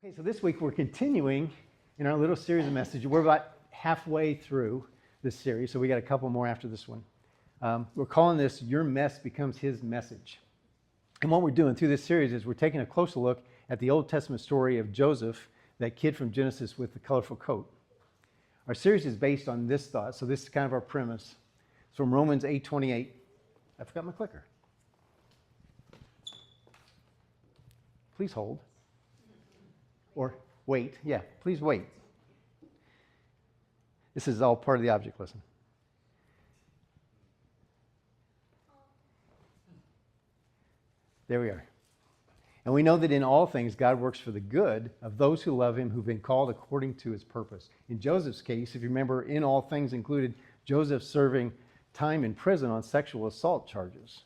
Okay, so this week we're continuing in our little series of messages. We're about halfway through this series, so we got a couple more after this one. We're calling this Your Mess Becomes His Message. And what we're doing through this series is we're taking a closer look at the Old Testament story of Joseph, that kid from Genesis with the colorful coat. Our series is based on this thought, so this is kind of our premise. It's from Romans 8:28. I forgot my clicker. Please hold. Or wait. Yeah, please wait. This is all part of the object lesson. There we are. And we know that in all things, God works for the good of those who love him, who've been called according to his purpose. In Joseph's case, if you remember, in all things included Joseph serving time in prison on sexual assault charges.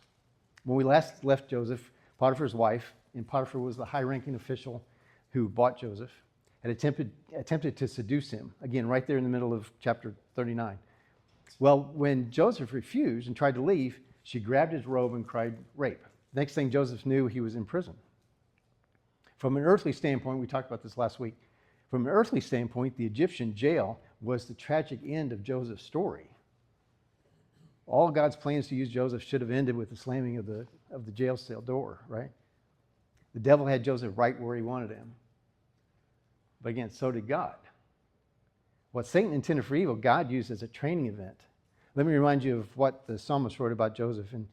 When we last left Joseph, Potiphar's wife, and Potiphar was the high-ranking official who bought Joseph, had attempted to seduce him. Again, right there in the middle of chapter 39. Well, when Joseph refused and tried to leave, she grabbed his robe and cried, rape. Next thing Joseph knew, he was in prison. From an earthly standpoint, we talked about this last week. From an earthly standpoint, the Egyptian jail was the tragic end of Joseph's story. All God's plans to use Joseph should have ended with the slamming of the jail cell door, right? The devil had Joseph right where he wanted him. But again, so did God. What Satan intended for evil, God used as a training event. Let me remind you of what the psalmist wrote about Joseph in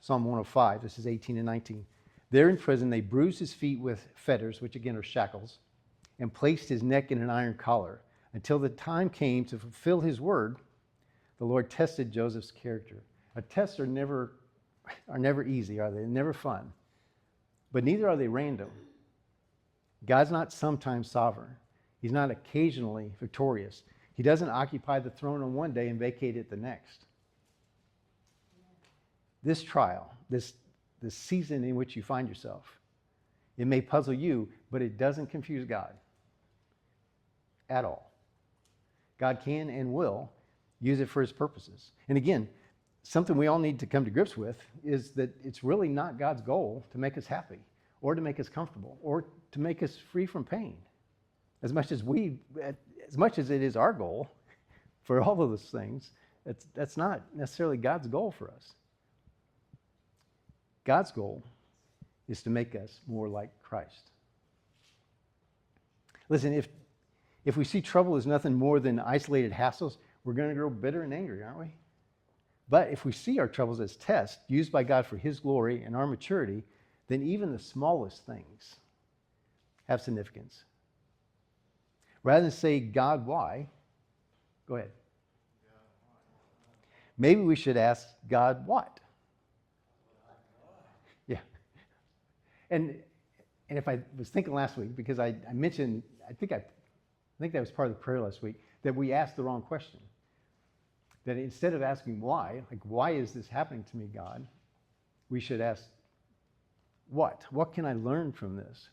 Psalm 105. This is 18 and 19. There in prison, they bruised his feet with fetters, which again are shackles, and placed his neck in an iron collar. Until the time came to fulfill his word, the Lord tested Joseph's character. Tests are never easy, are they? They're never fun. But neither are they random. God's not sometimes sovereign. He's not occasionally victorious. He doesn't occupy the throne on one day and vacate it the next. This trial, this season in which you find yourself, it may puzzle you, but it doesn't confuse God at all. God can and will use it for his purposes. And again, something we all need to come to grips with is that it's really not God's goal to make us happy or to make us comfortable or to make us free from pain. As much as it is our goal for all of those things, that's not necessarily God's goal for us. God's goal is to make us more like Christ. Listen, if we see trouble as nothing more than isolated hassles, we're going to grow bitter and angry, aren't we? But if we see our troubles as tests used by God for his glory and our maturity, then even the smallest things have significance. Rather than say, God, why? Go ahead. Maybe we should ask, God, what? Yeah. And if I was thinking last week, because I mentioned, I think that was part of the prayer last week, that we asked the wrong question. That instead of asking why, like, why is this happening to me, God? We should ask, what? What can I learn from this?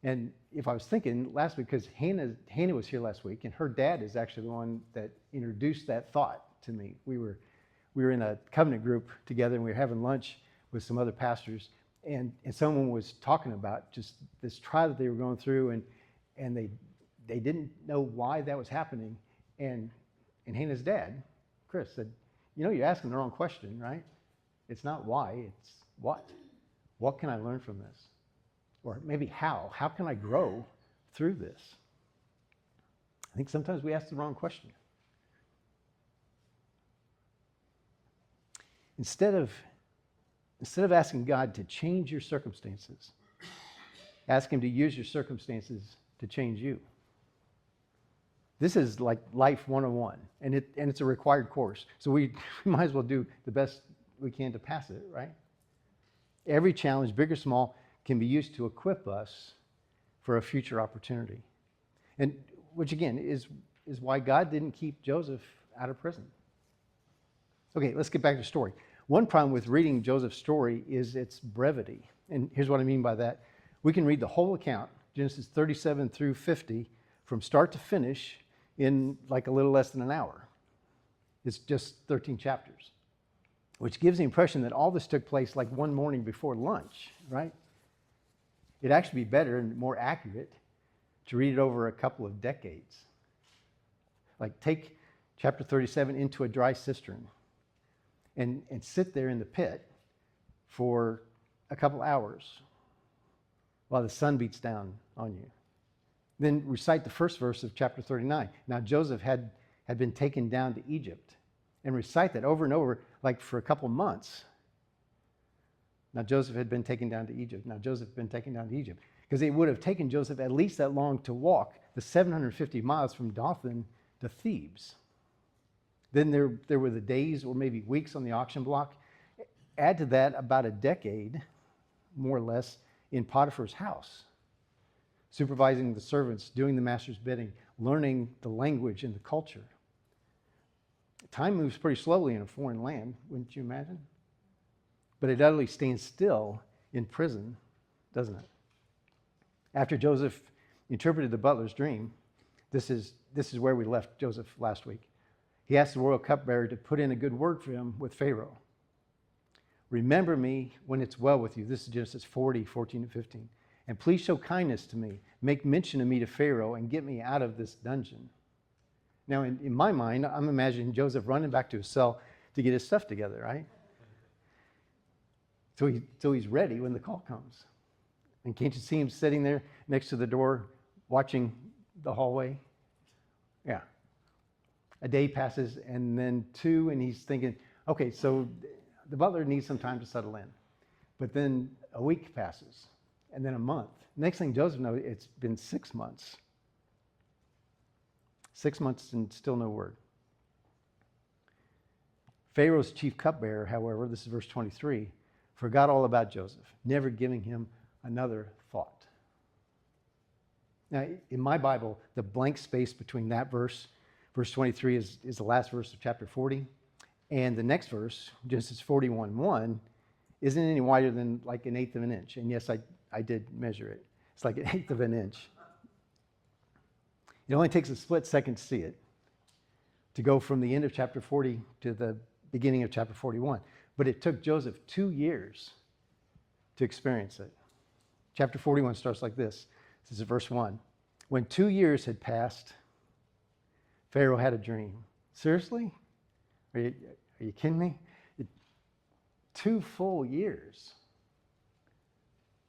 And if I was thinking last week, because Hannah was here last week, and her dad is actually the one that introduced that thought to me. We were in a covenant group together, and we were having lunch with some other pastors, and someone was talking about just this trial that they were going through, and they didn't know why that was happening. And Hannah's dad, Chris, said, you're asking the wrong question, right? It's not why, it's what. What can I learn from this? Or maybe how? How can I grow through this? I think sometimes we ask the wrong question. Instead of asking God to change your circumstances, ask him to use your circumstances to change you. This is like life 101, and it's a required course. So we might as well do the best we can to pass it, right? Every challenge, big or small, can be used to equip us for a future opportunity. And which again is why God didn't keep Joseph out of prison. Okay, let's get back to the story. One problem with reading Joseph's story is its brevity. And here's what I mean by that. We can read the whole account, Genesis 37 through 50, from start to finish in like a little less than an hour. It's just 13 chapters, which gives the impression that all this took place like one morning before lunch, right? It'd actually be better and more accurate to read it over a couple of decades. Like take chapter 37 into a dry cistern and sit there in the pit for a couple hours while the sun beats down on you. Then recite the first verse of chapter 39. Now Joseph had been taken down to Egypt, and recite that over and over, like for a couple months. Now Joseph had been taken down to Egypt. Now Joseph had been taken down to Egypt. Because it would have taken Joseph at least that long to walk the 750 miles from Dothan to Thebes. Then there were the days or maybe weeks on the auction block. Add to that about a decade, more or less, in Potiphar's house, supervising the servants, doing the master's bidding, learning the language and the culture. Time moves pretty slowly in a foreign land, wouldn't you imagine? But it utterly stands still in prison, doesn't it? After Joseph interpreted the butler's dream, this is where we left Joseph last week. He asked the royal cupbearer to put in a good word for him with Pharaoh. Remember me when it's well with you. This is Genesis 40, 14 and 15. And please show kindness to me. Make mention of me to Pharaoh and get me out of this dungeon. Now, in my mind, I'm imagining Joseph running back to his cell to get his stuff together, right? So he's ready when the call comes. And can't you see him sitting there next to the door watching the hallway? Yeah. A day passes and then two, and he's thinking, okay, so the butler needs some time to settle in. But then a week passes, and then a month. Next thing Joseph knows, it's been 6 months. 6 months and still no word. Pharaoh's chief cupbearer, however, this is verse 23, forgot all about Joseph, never giving him another thought. Now, in my Bible, the blank space between that verse 23 is the last verse of chapter 40, and the next verse, Genesis 41:1, isn't any wider than like 1/8 of an inch. And yes, I did measure it. It's like 1/8 of an inch. It only takes a split second to see it, to go from the end of chapter 40 to the beginning of chapter 41. But it took Joseph 2 years to experience it. Chapter 41 starts like this. This is verse 1. When 2 years had passed, Pharaoh had a dream. Seriously? Are you kidding me? 2 full years.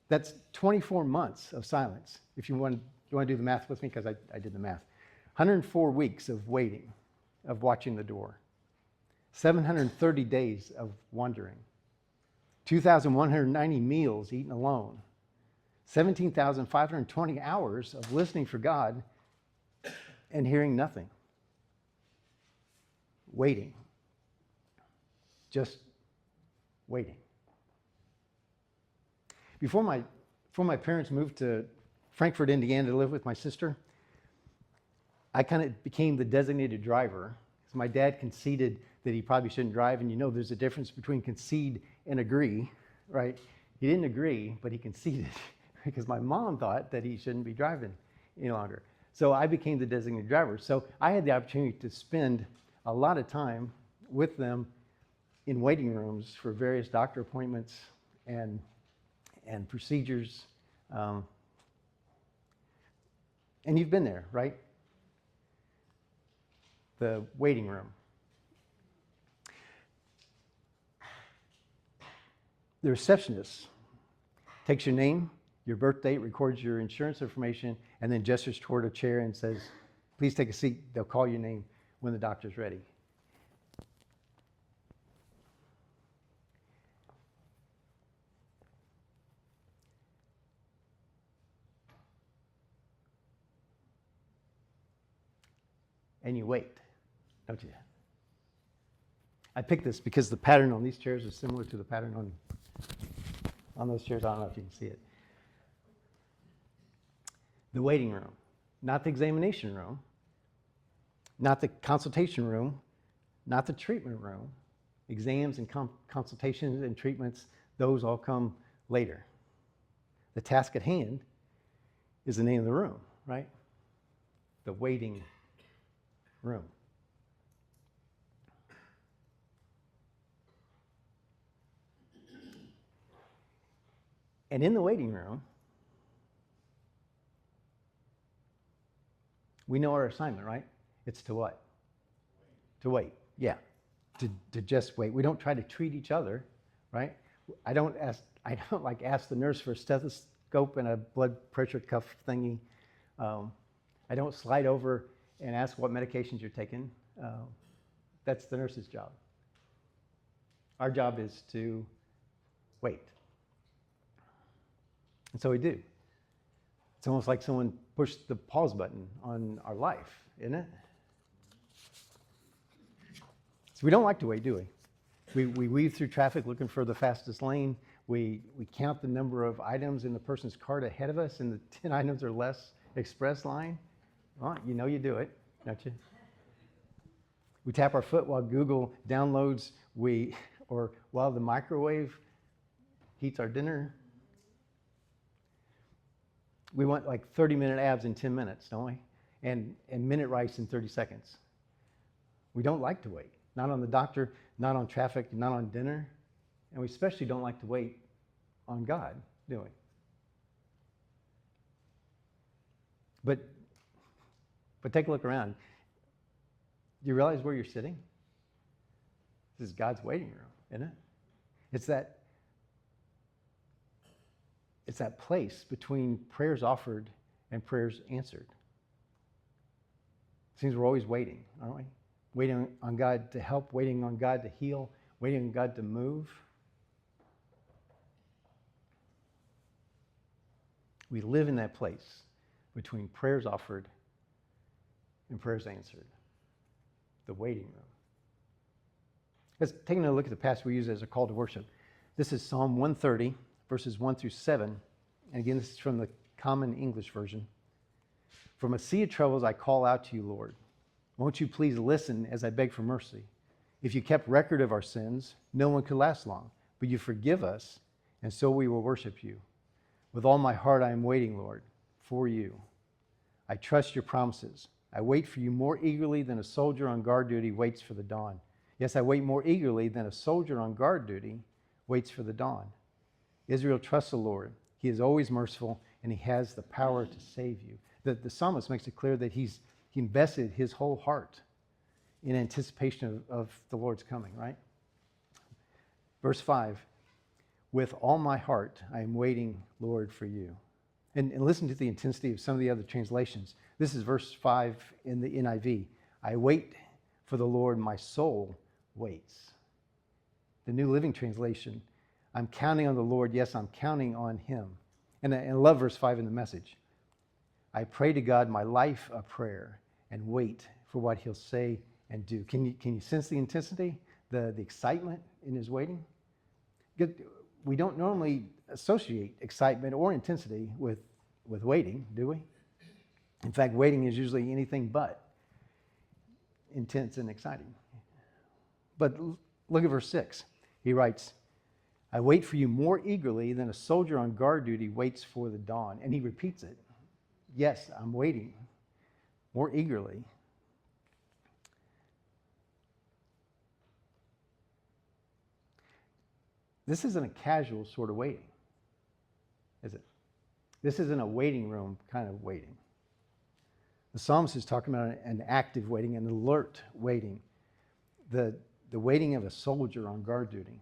That's 24 months of silence. If you want to do the math with me, because I did the math. 104 weeks of waiting, of watching the door. 730 days of wandering. 2,190 meals eaten alone. 17,520 hours of listening for God and hearing nothing. Waiting. Just waiting. Before my parents moved to Frankfort, Indiana to live with my sister, I kind of became the designated driver. Because my dad conceded that he probably shouldn't drive, and you know there's a difference between concede and agree, right? He didn't agree, but he conceded because my mom thought that he shouldn't be driving any longer. So I became the designated driver. So I had the opportunity to spend a lot of time with them in waiting rooms for various doctor appointments and procedures. And you've been there, right? The waiting room. The receptionist takes your name, your birth date, records your insurance information, and then gestures toward a chair and says, please take a seat. They'll call your name when the doctor's ready. And you wait, don't you? I picked this because the pattern on these chairs is similar to the pattern on those chairs. I don't know if you can see it. The waiting room, not the examination room, not the consultation room, not the treatment room. Exams and consultations and treatments, those all come later. The task at hand is the name of the room, right? The waiting room. And in the waiting room, We know our assignment, right? It's to what? To wait. Yeah. To just wait. We don't try to treat each other, right? I don't like ask the nurse for a stethoscope and a blood pressure cuff thingy. I don't slide over and ask what medications you're taking. That's the nurse's job. Our job is to wait. And so we do. It's almost like someone pushed the pause button on our life, isn't it? So we don't like to wait, do we? We weave through traffic looking for the fastest lane. We count the number of items in the person's cart ahead of us, and the 10 items or less express line. Well, you know you do it, don't you? We tap our foot while Google downloads, or while the microwave heats our dinner. We want like 30-minute abs in 10 minutes, don't we? And minute rice in 30 seconds. We don't like to wait. Not on the doctor, not on traffic, not on dinner. And we especially don't like to wait on God, do we? But take a look around. Do you realize where you're sitting? This is God's waiting room, isn't it? It's that place between prayers offered and prayers answered. It seems we're always waiting, aren't we? Waiting on God to help, waiting on God to heal, waiting on God to move. We live in that place between prayers offered and prayers answered. The waiting room. Let's take a look at the passage we use as a call to worship. This is Psalm 130, verses 1 through 7. And again, this is from the Common English Version. From a sea of troubles I call out to you, Lord. Won't you please listen as I beg for mercy? If you kept record of our sins, no one could last long. But you forgive us, and so we will worship you. With all my heart I am waiting, Lord, for you. I trust your promises. I wait for you more eagerly than a soldier on guard duty waits for the dawn. Yes, I wait more eagerly than a soldier on guard duty waits for the dawn. Israel trusts the Lord. He is always merciful, and he has the power to save you. The psalmist makes it clear that he invested his whole heart in anticipation of the Lord's coming, right? Verse 5, with all my heart I am waiting, Lord, for you. And listen to the intensity of some of the other translations. This is verse 5 in the NIV. I wait for the Lord, my soul waits. The New Living Translation, I'm counting on the Lord. Yes, I'm counting on him. And I love verse 5 in the Message. I pray to God my life a prayer and wait for what he'll say and do. Can you sense the intensity, the excitement in his waiting? We don't normally associate excitement or intensity with waiting, do we? In fact, waiting is usually anything but intense and exciting. But look at verse 6. He writes, I wait for you more eagerly than a soldier on guard duty waits for the dawn. And he repeats it. Yes, I'm waiting more eagerly. This isn't a casual sort of waiting, is it? This isn't a waiting room kind of waiting. The psalmist is talking about an active waiting, an alert waiting, the waiting of a soldier on guard duty.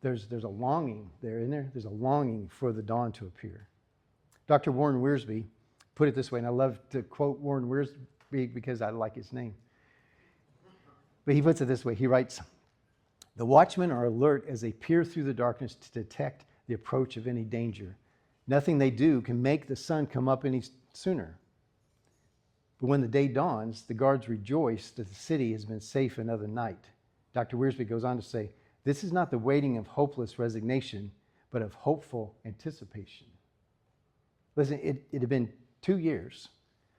There's a longing there, isn't there? There's a longing for the dawn to appear. Dr. Warren Wiersbe put it this way, and I love to quote Warren Wiersbe because I like his name. But he puts it this way. He writes, the watchmen are alert as they peer through the darkness to detect the approach of any danger. Nothing they do can make the sun come up any sooner. But when the day dawns, the guards rejoice that the city has been safe another night. Dr. Wiersbe goes on to say, this is not the waiting of hopeless resignation, but of hopeful anticipation. Listen, it had been 2 years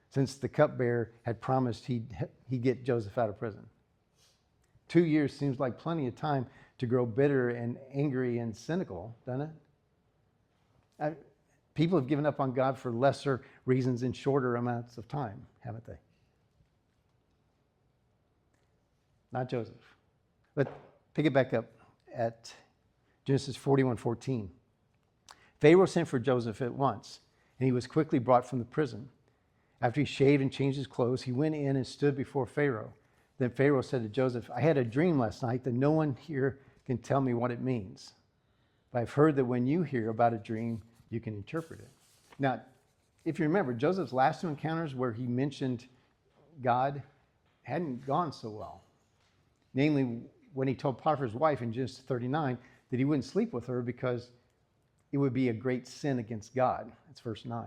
since the cupbearer had promised he'd get Joseph out of prison. 2 years seems like plenty of time to grow bitter and angry and cynical, doesn't it? People have given up on God for lesser reasons in shorter amounts of time, haven't they? Not Joseph. Let's pick it back up at Genesis 41:14. Pharaoh sent for Joseph at once, and he was quickly brought from the prison. After he shaved and changed his clothes, he went in and stood before Pharaoh. Then Pharaoh said to Joseph, I had a dream last night that no one here can tell me what it means. But I've heard that when you hear about a dream, you can interpret it. Now, if you remember, Joseph's last two encounters where he mentioned God hadn't gone so well. Namely, when he told Potiphar's wife in Genesis 39 that he wouldn't sleep with her because it would be a great sin against God. That's verse 9.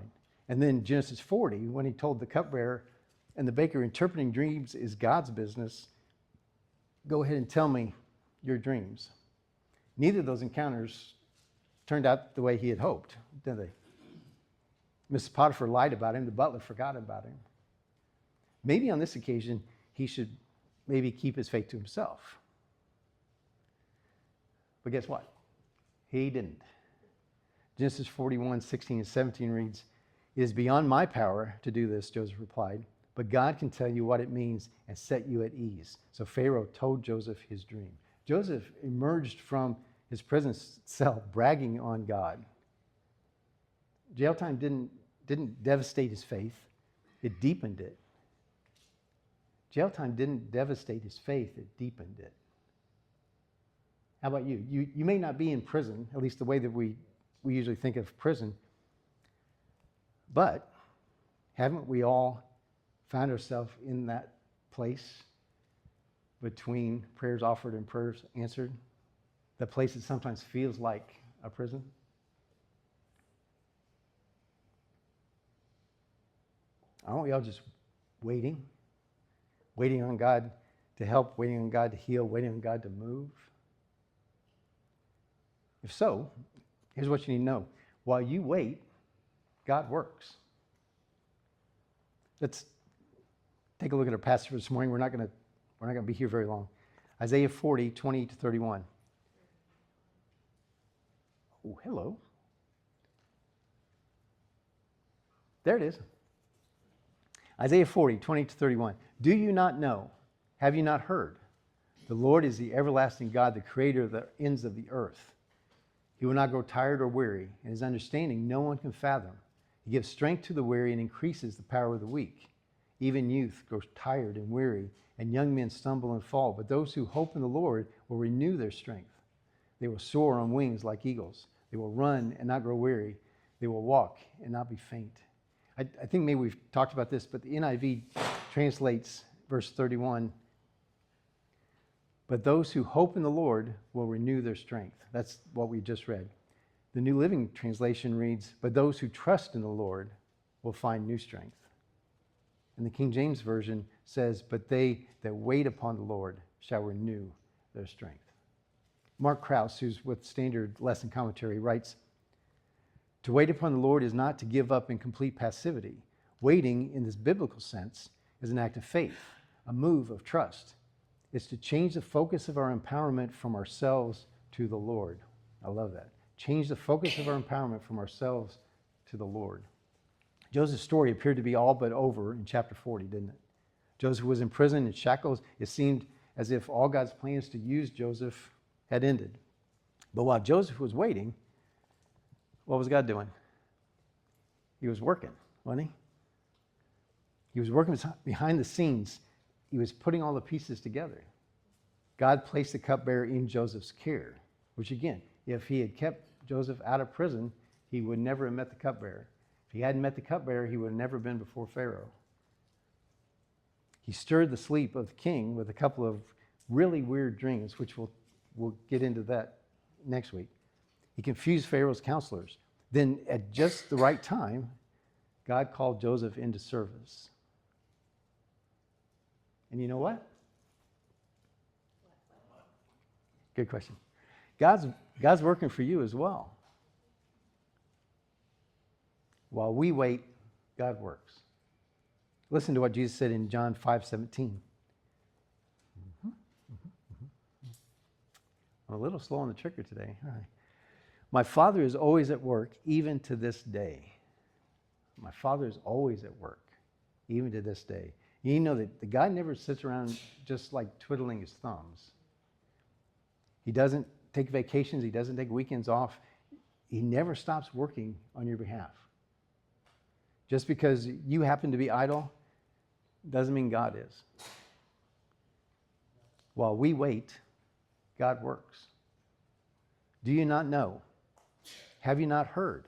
And then Genesis 40, when he told the cupbearer and the baker, interpreting dreams is God's business. Go ahead and tell me your dreams. Neither of those encounters turned out the way he had hoped, did they? Mrs. Potiphar lied about him. The butler forgot about him. Maybe on this occasion, he should maybe keep his faith to himself. But guess what? He didn't. Genesis 41, 16 and 17 reads, It is beyond my power to do this, Joseph replied, but God can tell you what it means and set you at ease. So Pharaoh told Joseph his dream. Joseph emerged from his prison cell bragging on God. Jail time didn't devastate his faith. It deepened it. Jail time didn't devastate his faith. It deepened it. How about you? You may not be in prison, at least the way that we usually think of prison, but haven't we all found ourselves in that place between prayers offered and prayers answered? The place that sometimes feels like a prison? Aren't we all just waiting on God to help, waiting on God to heal, waiting on God to move? If so, here's what you need to know. While you wait, God works. Let's take a look at our passage this morning. We're not going to be here very long. Isaiah 40, 20 to 31. Oh, hello. There it is. Isaiah 40, 20 to 31. Do you not know? Have you not heard? The Lord is the everlasting God, the creator of the ends of the earth. He will not grow tired or weary, and his understanding no one can fathom. He gives strength to the weary and increases the power of the weak. Even youth grows tired and weary, and young men stumble and fall. But those who hope in the Lord will renew their strength. They will soar on wings like eagles. They will run and not grow weary. They will walk and not be faint. I think maybe we've talked about this, but the NIV translates verse 31, but those who hope in the Lord will renew their strength. That's what we just read. The New Living Translation reads, but those who trust in the Lord will find new strength. And the King James Version says, but they that wait upon the Lord shall renew their strength. Mark Krause, who's with Standard Lesson Commentary, writes, to wait upon the Lord is not to give up in complete passivity. Waiting, in this biblical sense, is an act of faith, a move of trust. It's to change the focus of our empowerment from ourselves to the Lord. I love that. Change the focus of our empowerment from ourselves to the Lord. Joseph's story appeared to be all but over in chapter 40, didn't it? Joseph was in prison in shackles. It seemed as if all God's plans to use Joseph had ended. But while Joseph was waiting, what was God doing? He was working, wasn't he? He was working behind the scenes. He was putting all the pieces together. God placed the cupbearer in Joseph's care, which again, if he had kept Joseph out of prison, he would never have met the cupbearer. If he hadn't met the cupbearer, he would have never been before Pharaoh. He stirred the sleep of the king with a couple of really weird dreams, which we'll get into that next week. He confused Pharaoh's counselors. Then at just the right time, God called Joseph into service. And you know what? Good question. God's working for you as well. While we wait, God works. Listen to what Jesus said in John 5:17. I'm a little slow on the trigger today. All right. My Father is always at work, even to this day. My Father is always at work, even to this day. You know that the God never sits around just like twiddling his thumbs. He doesn't take vacations. He doesn't take weekends off. He never stops working on your behalf. Just because you happen to be idle doesn't mean God is. While we wait, God works. Do you not know? Have you not heard?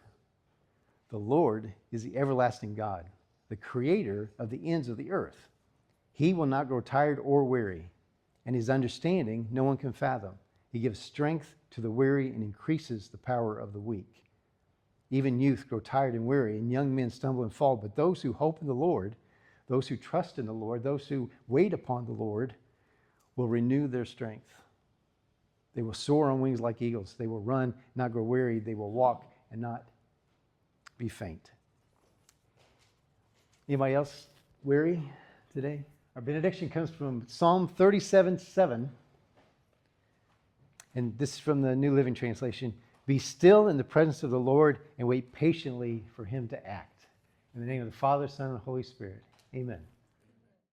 The Lord is the everlasting God, the creator of the ends of the earth. He will not grow tired or weary, and his understanding no one can fathom. He gives strength to the weary and increases the power of the weak. Even youth grow tired and weary, and young men stumble and fall. But those who hope in the Lord, those who trust in the Lord, those who wait upon the Lord, will renew their strength. They will soar on wings like eagles. They will run, not grow weary. They will walk and not be faint. Anybody else weary today? Our benediction comes from Psalm 37:7. And this is from the New Living Translation. Be still in the presence of the Lord and wait patiently for him to act. In the name of the Father, Son, and Holy Spirit. Amen.